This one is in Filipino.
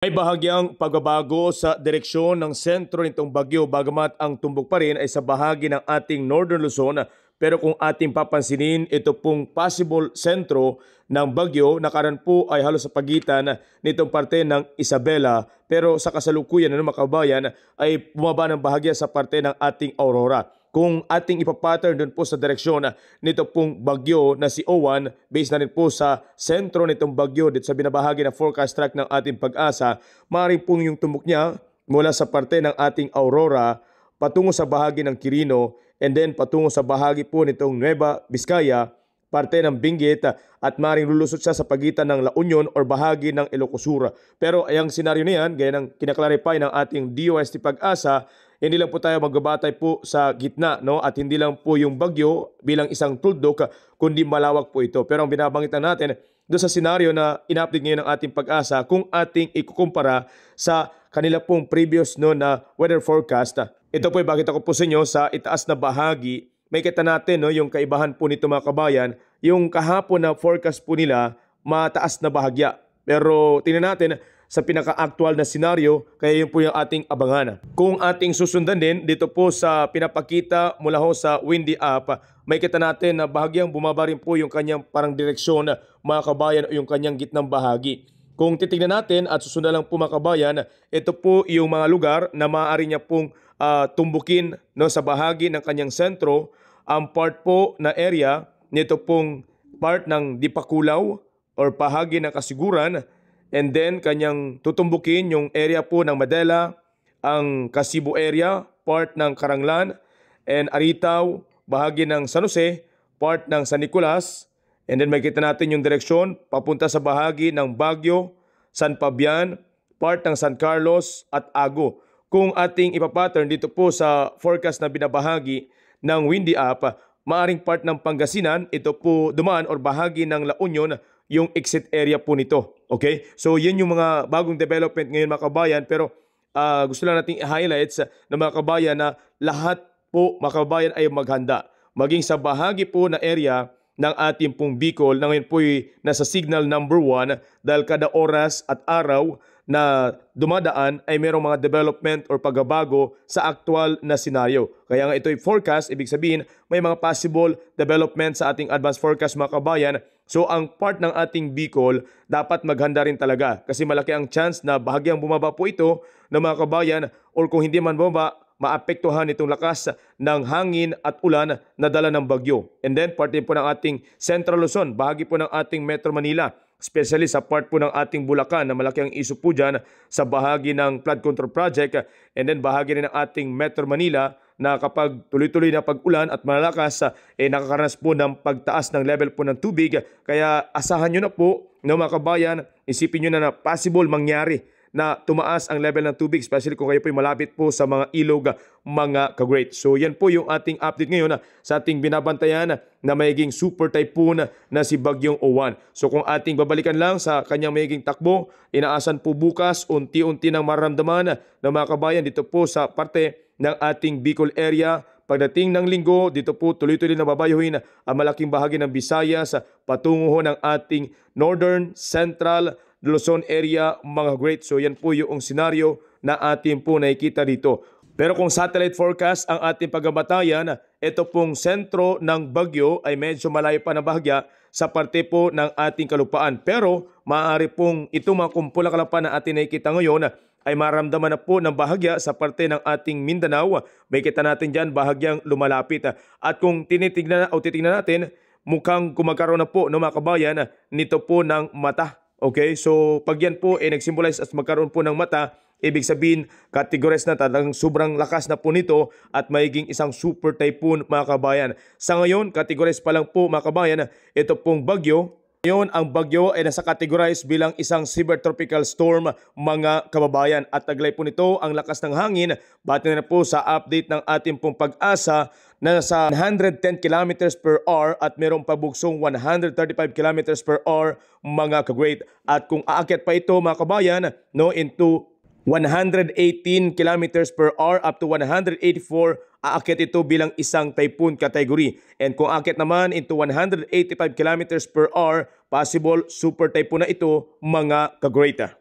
May bahagyang pagbabago sa direksyon ng sentro nitong bagyo bagamat ang tumbok pa rin ay sa bahagi ng ating Northern Luzon. Pero kung ating papansinin, ito pong possible sentro ng bagyo nakaran po ay halos sa pagitan nitong parte ng Isabela. Pero sa kasalukuyan ng mga kabayan ay bumaba ng bahagya sa parte ng ating Aurora. Kung ating ipapattern dun po sa direksyon nito pong bagyo na si Owan, based na rin po sa sentro nitong bagyo dito sa binabahagi ng forecast track ng ating Pag-asa, maaaring pong yung tumbok niya mula sa parte ng ating Aurora patungo sa bahagi ng Quirino and then patungo sa bahagi po nitong Nueva Vizcaya, parte ng Benguet at maaaring lulusot siya sa pagitan ng La Union or bahagi ng Ilocos Sur. Pero ang senaryo na yan, gaya ng kinaklarify ng ating DOST Pag-asa, hindi lang po tayo magbabatay po sa gitna, no? At hindi lang po yung bagyo bilang isang tuldok, kundi malawak po ito. Pero ang binabangitan natin doon sa senaryo na ina-update ngayon ng ating Pag-asa, kung ating ikukumpara sa kanila pong previous na weather forecast. Ito po ay bakit ako po sa inyo sa itaas na bahagi. May kita natin yung kaibahan po nito mga kabayan, yung kahapon na forecast po nila mataas na bahagya. Pero tingnan natin sa pinaka-actual na senaryo, kaya yun po yung ating abangan. Kung ating susundan din, dito po sa pinapakita mula ho sa windy up, may kita natin na bahagyang bumaba rin po yung kanyang parang direksyon mga kabayan o yung kanyang gitnang bahagi. Kung titignan natin at susundan lang po mga kabayan, ito po yung mga lugar na maaari niya pong tumbukin sa bahagi ng kanyang sentro. Ang part po na area nito pong part ng Dipakulaw or bahagi ng Kasiguran. And then, kanyang tutumbukin yung area po ng Madela, ang Kasibo area, part ng Karanglan, and Aritaw, bahagi ng San Jose, part ng San Nicolas. And then, makikita natin yung direksyon papunta sa bahagi ng Baguio, San Fabian, part ng San Carlos at Ago. Kung ating ipapattern dito po sa forecast na binabahagi ng windy up, maaring part ng Pangasinan, ito po dumaan or bahagi ng La Union, yung exit area po nito. Okay? So, yun yung mga bagong development ngayon mga kabayan. Pero gusto lang nating i-highlight na mga kabayan na lahat po mga kabayan ay maghanda. Maging sa bahagi po na area ng ating pong Bicol na ngayon po ay nasa signal number 1 dahil kada oras at araw na dumadaan ay mayroong mga development or pagbabago sa aktual na senaryo. Kaya nga ito'y forecast, ibig sabihin may mga possible development sa ating advanced forecast mga kabayan. So ang part ng ating Bicol dapat maghanda rin talaga kasi malaki ang chance na bahagyang bumaba po ito ng mga kabayan or kung hindi man bumaba, maapektuhan itong lakas ng hangin at ulan na dala ng bagyo. And then part din po ng ating Central Luzon, bahagi po ng ating Metro Manila, especially sa part po ng ating Bulacan na malaki ang issue po dyan sa bahagi ng flood control project and then bahagi rin ng ating Metro Manila na kapag tuloy-tuloy na pag-ulan at malalakas, nakakaranas po ng pagtaas ng level po ng tubig. Kaya asahan nyo na po mga kabayan, isipin nyo na possible mangyari na tumaas ang level ng tubig, especially kung kayo po malapit po sa mga ilog, mga ka-great. So yan po yung ating update ngayon sa ating binabantayan na mayiging super typhoon na si Bagyong Owan. So kung ating babalikan lang sa kanyang mayiging takbo, inaasan po bukas unti-unti nang maramdaman ng mga kabayan dito po sa parte ng ating Bicol area. Pagdating ng linggo, dito po tuloy-tuloy na babayuhin ang malaking bahagi ng Visayas patungo ng ating Northern, Central, Luzon area, mga great. So yan po yung senaryo na atin po nakikita dito. Pero kung satellite forecast ang ating pagbabatayan, ito pong sentro ng bagyo ay medyo malayo pa na bahagya sa parte po ng ating kalupaan. Pero maaari pong ito mga kumpulang kalapaan na atin nakikita ngayon ay maramdaman na po ng bahagya sa parte ng ating Mindanao. May kita natin dyan bahagyang lumalapit. At kung titingnan natin, mukhang kumagkaroon na po mga kabayan nito po ng mata. Okay, so pag yan po nag-symbolize as magkaroon po ng mata, ibig sabihin categorize na talagang sobrang lakas na po nito at mayiging isang super typhoon mga kabayan. Sa ngayon, categorize pa lang po mga kabayan, ito pong bagyo. Ngayon, ang bagyo ay nasa categorize bilang isang severe tropical storm mga kababayan. At taglay po nito ang lakas ng hangin. Bati na po sa update ng ating pong Pag-asa na nasa 110 kilometers per hour at mayroong pabuksong 135 kilometers per hour mga ka-great. At kung aakyat pa ito mga kabayan into 118 kilometers per hour up to 184, aakyat ito bilang isang typhoon category. And kung aakyat naman into 185 kilometers per hour, possible super typhoon na ito mga ka-great.